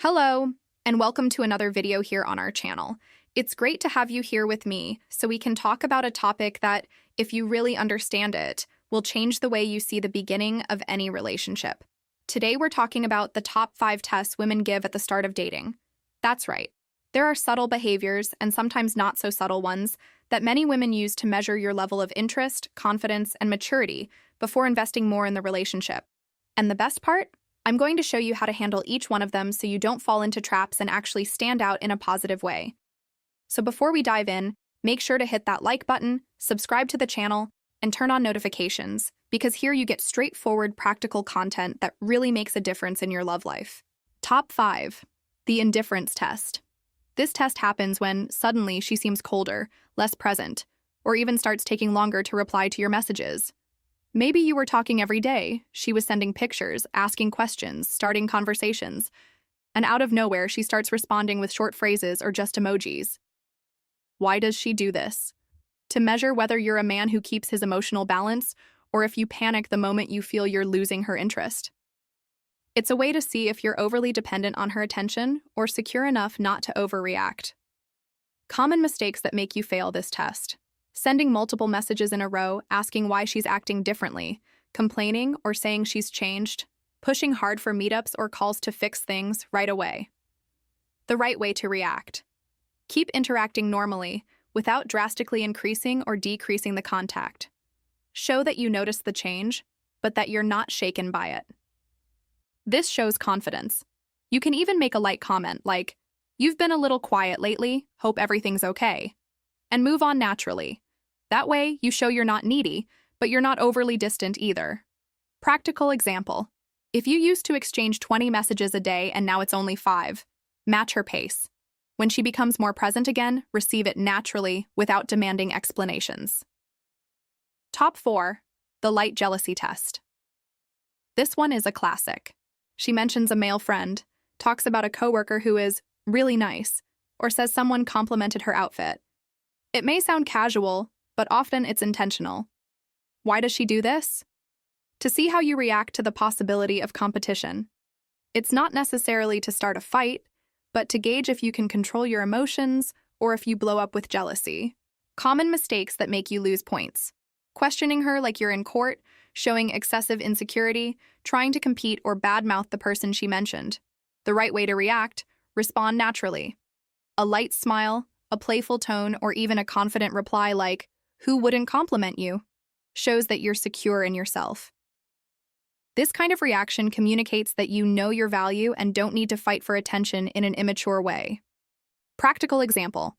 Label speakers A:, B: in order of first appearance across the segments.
A: Hello, and welcome to another video here on our channel. It's great to have you here with me so we can talk about a topic that, if you really understand it, will change the way you see the beginning of any relationship. Today we're talking about the top 5 tests women give at the start of dating. That's right. There are subtle behaviors, and sometimes not so subtle ones, that many women use to measure your level of interest, confidence, and maturity before investing more in the relationship. And the best part? I'm going to show you how to handle each one of them so you don't fall into traps and actually stand out in a positive way. So before we dive in, make sure to hit that like button, subscribe to the channel, and turn on notifications, because here you get straightforward, practical content that really makes a difference in your love life. Top 5. The indifference test. This test happens when, suddenly, she seems colder, less present, or even starts taking longer to reply to your messages. Maybe you were talking every day, she was sending pictures, asking questions, starting conversations, and out of nowhere she starts responding with short phrases or just emojis. Why does she do this? To measure whether you're a man who keeps his emotional balance, or if you panic the moment you feel you're losing her interest. It's a way to see if you're overly dependent on her attention or secure enough not to overreact. Common mistakes that make you fail this test. Sending multiple messages in a row, asking why she's acting differently, complaining or saying she's changed, pushing hard for meetups or calls to fix things right away. The right way to react. Keep interacting normally, without drastically increasing or decreasing the contact. Show that you notice the change, but that you're not shaken by it. This shows confidence. You can even make a light comment like, "You've been a little quiet lately, hope everything's okay," and move on naturally. That way, you show you're not needy, but you're not overly distant either. Practical example. If you used to exchange 20 messages a day and now it's only 5, match her pace. When she becomes more present again, receive it naturally without demanding explanations. Top 4. The light jealousy test. This one is a classic. She mentions a male friend, talks about a coworker who is really nice, or says someone complimented her outfit. It may sound casual, but often it's intentional. Why does she do this? To see how you react to the possibility of competition. It's not necessarily to start a fight, but to gauge if you can control your emotions or if you blow up with jealousy. Common mistakes that make you lose points. Questioning her like you're in court, showing excessive insecurity, trying to compete or badmouth the person she mentioned. The right way to react: respond naturally. A light smile, a playful tone, or even a confident reply like, "Who wouldn't compliment you?" shows that you're secure in yourself. This kind of reaction communicates that you know your value and don't need to fight for attention in an immature way. Practical example.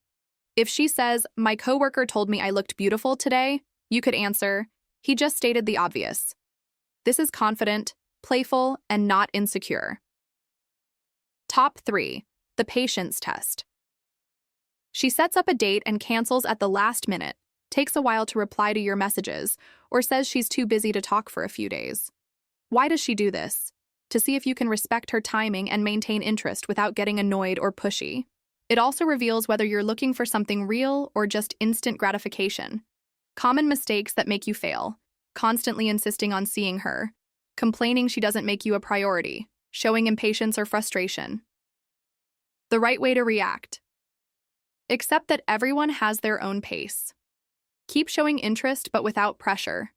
A: If she says, "My coworker told me I looked beautiful today," you could answer, "He just stated the obvious." This is confident, playful, and not insecure. Top 3. The patience test. She sets up a date and cancels at the last minute, takes a while to reply to your messages, or says she's too busy to talk for a few days. Why does she do this? To see if you can respect her timing and maintain interest without getting annoyed or pushy. It also reveals whether you're looking for something real or just instant gratification. Common mistakes that make you fail. Constantly insisting on seeing her. Complaining she doesn't make you a priority. Showing impatience or frustration. The right way to react. Accept that everyone has their own pace. Keep showing interest but without pressure.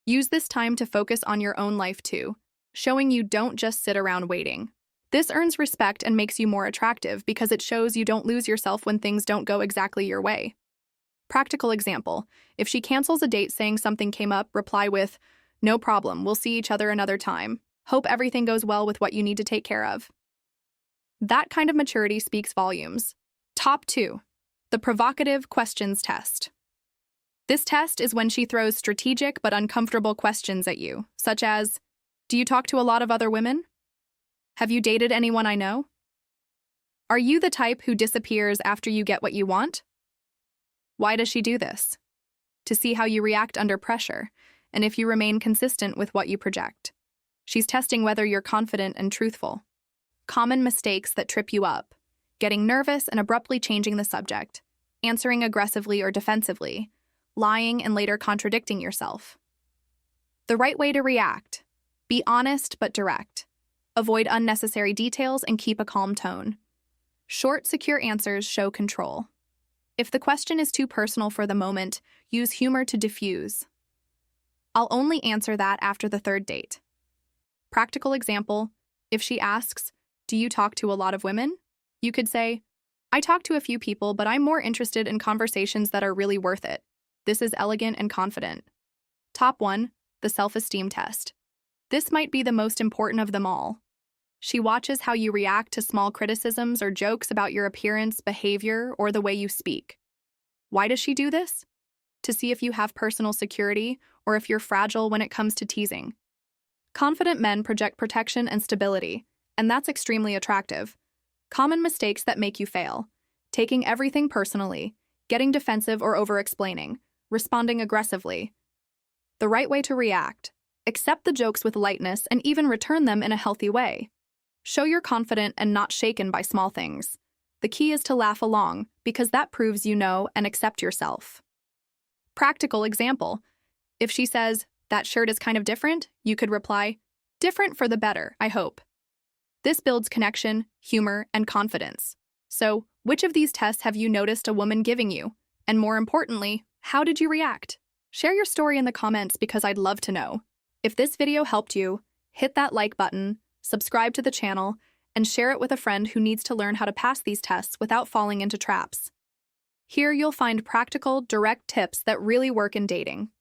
A: Use this time to focus on your own life too, showing you don't just sit around waiting. This earns respect and makes you more attractive because it shows you don't lose yourself when things don't go exactly your way. Practical example. If she cancels a date saying something came up, reply with, "No problem, we'll see each other another time. Hope everything goes well with what you need to take care of." That kind of maturity speaks volumes. Top 2. The provocative questions test. This test is when she throws strategic but uncomfortable questions at you, such as, "Do you talk to a lot of other women? Have you dated anyone I know? Are you the type who disappears after you get what you want?" Why does she do this? To see how you react under pressure, and if you remain consistent with what you project. She's testing whether you're confident and truthful. Common mistakes that trip you up. Getting nervous and abruptly changing the subject. Answering aggressively or defensively. Lying and later contradicting yourself. The right way to react. Be honest but direct. Avoid unnecessary details and keep a calm tone. Short, secure answers show control. If the question is too personal for the moment, use humor to diffuse. I'll only answer that after the third date. Practical example, if she asks, "Do you talk to a lot of women?" You could say, "I talk to a few people, but I'm more interested in conversations that are really worth it." This is elegant and confident. Top 1, the self-esteem test. This might be the most important of them all. She watches how you react to small criticisms or jokes about your appearance, behavior, or the way you speak. Why does she do this? To see if you have personal security or if you're fragile when it comes to teasing. Confident men project protection and stability, and that's extremely attractive. Common mistakes that make you fail: taking everything personally, getting defensive or over-explaining, responding aggressively. The right way to react: accept the jokes with lightness and even return them in a healthy way. Show you're confident and not shaken by small things. The key is to laugh along, because that proves you know and accept yourself. Practical example: if she says, "That shirt is kind of different," you could reply, "Different for the better, I hope." This builds connection, humor, and confidence. So, which of these tests have you noticed a woman giving you? And more importantly, how did you react? Share your story in the comments because I'd love to know. If this video helped you, hit that like button, subscribe to the channel, and share it with a friend who needs to learn how to pass these tests without falling into traps. Here you'll find practical, direct tips that really work in dating.